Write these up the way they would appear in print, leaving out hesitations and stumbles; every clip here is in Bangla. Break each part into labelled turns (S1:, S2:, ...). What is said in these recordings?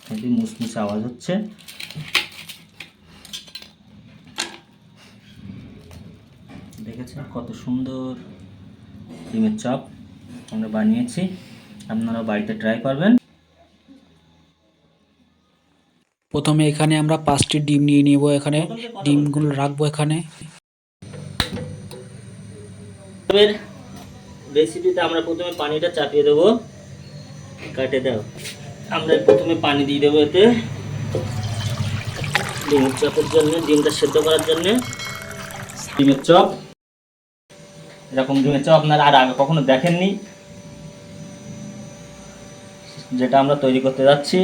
S1: হেভি মুসমুসে আওয়াজ হচ্ছে। দেখেছেন কত সুন্দর ডিমের চপ আমরা বানিয়েছি, আপনারা বাড়িতে ট্রাই করবেন।
S2: প্রথমে এখানে আমরা 5টি ডিম নিয়ে নেব, এখানে ডিমগুলো রাখবো এখানে।
S1: রেসিপিতে আমরা প্রথমে পানিটা চাপিয়ে দেবো, কাটে দাও। আমরা প্রথমে পানি দিয়ে দেবো এতে ডিমের চপের জন্য, ডিমটা সেদ্ধ করার জন্য। ডিমের চপ, এরকম ডিমের চপ আপনারা আর আগে কখনো দেখেননি, যেটা আমরা তৈরি করতে যাচ্ছি।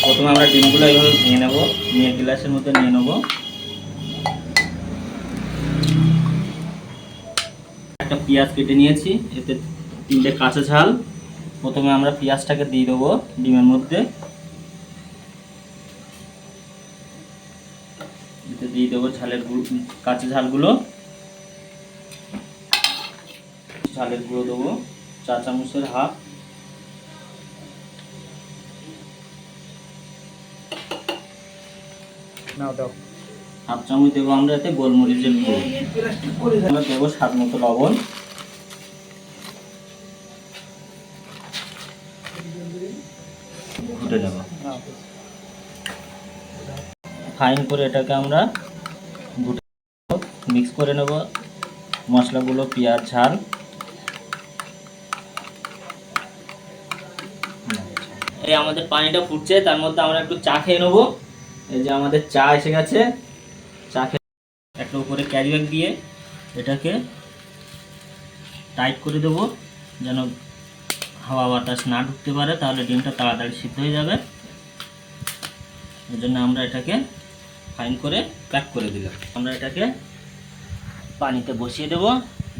S1: প্রথমে আমরা ডিমগুলো এইভাবে ভেঙে নেব, নিয়ে গ্লাসের মধ্যে নিয়ে নেব। একটা পেঁয়াজ কেটে নিয়েছি, এতে 3টে কাঁচা ঝাল। প্রথমে আমরা পেঁয়াজটাকে দিয়ে দেবো ডিমের মধ্যে, এতে দিয়ে দেবো কাঁচা ঝালগুলো। ঝালের গুঁড়ো দেবো 4 চামচের হাফ। হাফ চামচ দেবো আমরা এতে গোলমরিচের গুঁড়ো। আমরা দেবো স্বাদ মতো লবণ। ঘুটে নেব ফাইন করে, এটাকে আমরা ঘুটে মিক্স করে নেব মশলাগুলো, পেঁয়াজ ঝাল। এই আমাদের পানিটা ফুটছে, তার মধ্যে আমরা একটু চা খেয়ে নেবো। এই যে আমাদের চা এসে গেছে, চা খেয়ে একটা উপরে ক্যারি ব্যাগ দিয়ে এটাকে টাইট করে দেবো, যেন হাওয়া বাতাস না ঢুকতে পারে, তাহলে ডিমটা তাড়াতাড়ি সিদ্ধ হয়ে যাবে। এই জন্য আমরা এটাকে ফাইন করে প্যাক করে দিলাম। আমরা এটাকে পানিতে বসিয়ে দেব,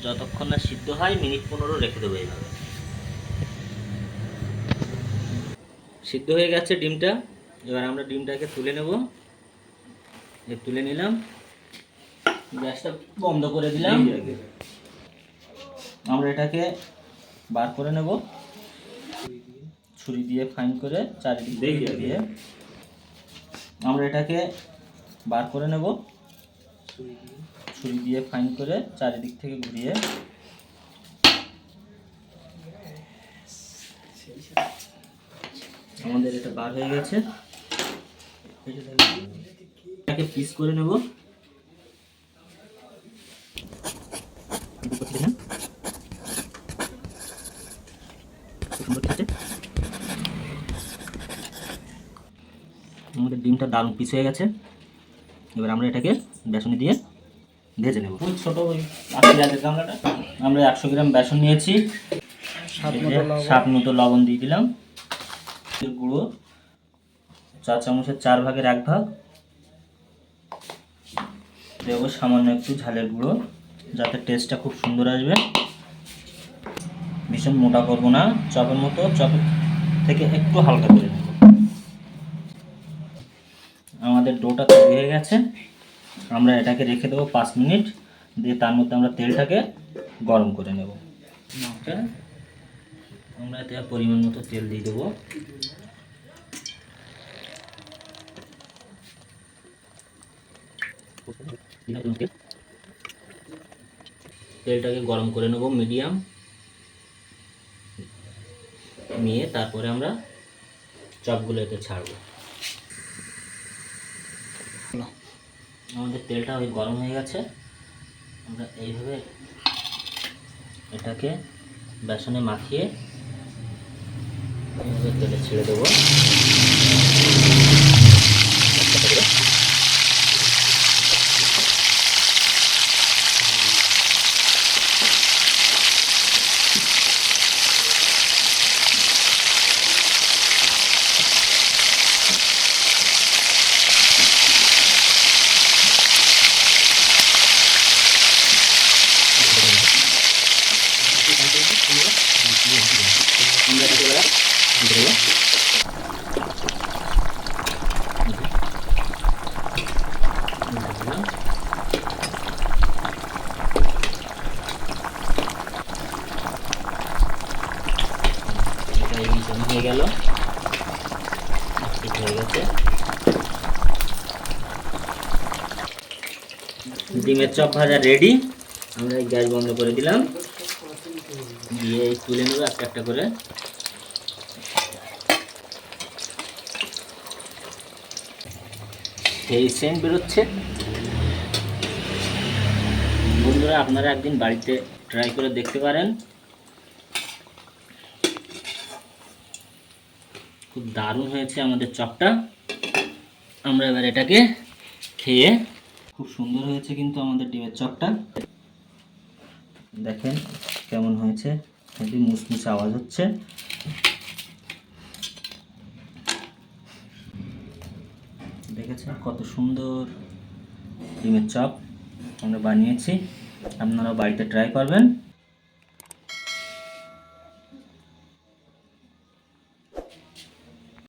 S1: যতক্ষণ না সিদ্ধ হয় মিনিট 15 রেখে দেবো। এইভাবে সিদ্ধ হয়ে গেছে ডিমটা। এবার আমরা ডিমটাকে তুলে নেব। তুলে নিলাম, গ্যাসটা বন্ধ করে দিলাম। আমরা এটাকে বার করে নেব, ছুরি দিয়ে ফাইন করে চারিদিক দিয়ে আমরা এটাকে বার করে নেব, ছুরি দিয়ে ফাইন করে চারিদিক থেকে ঘুরিয়ে। আমাদের এটা বার হয়ে গেছে, এটাকে পিস করে নেব। আমাদের ডিমটা দারুণ পিস হয়ে গেছে। এবার আমরা এটাকে বেসনে দিয়ে ভেজে নেব। খুব ছোটো ওই 80 গ্রামের গামলাটা আমরা 100 গ্রাম বেসন নিয়েছি, স্বাদ মতো লবণ দিয়ে দিলাম। গুঁড়ো 4 চামচের 4 ভাগের 1 ভাগ দেবো। সামান্য একটু ঝালের গুঁড়ো, যাতে টেস্টটা খুব সুন্দর আসবে। ভীষণ মোটা করবো না, চপের মতো, চপের থেকে একটু হালকা করে নেব। আমাদের ডোটা তৈরি হয়ে গেছে, আমরা এটাকে রেখে দেবো 5 মিনিট, দিয়ে তার মধ্যে আমরা তেলটাকে গরম করে নেব। আমরা এতে পরিমাণ মতো তেল দিয়ে দেবো। তেলটাকে গরম করে নেব মিডিয়াম, নিয়ে তারপরে আমরা চপগুলো এতে ছাড়বো। আমাদের তেলটা ওই গরম হয়ে গেছে, আমরা এইভাবে এটাকে বেসনে মাখিয়ে এইভাবে তেলে ছেড়ে দেবো। হচ্ছে। ডিমের চপ ভাজা রেডি। আমরা এই গ্যাস বন্ধ করে দিলাম, দিয়ে তুলে নেবো একটা একটা করে। এই সেন্ট বেরোচ্ছে। বন্ধুরা আপনারা একদিন বাড়িতে ট্রাই করে দেখতে পারেন, খুব দারুণ হয়েছে আমাদের চপটা। আমরা এবার এটাকে খেয়ে, খুব সুন্দর হয়েছে কিন্তু আমাদের ডিমের চপটা। দেখেন কেমন হয়েছে, হেভি মুসমুসে আওয়াজ হচ্ছে। দেখেছেন কত সুন্দর ডিমের চপ আমরা বানিয়েছি। আপনারা বাড়িতে ট্রাই করবেন।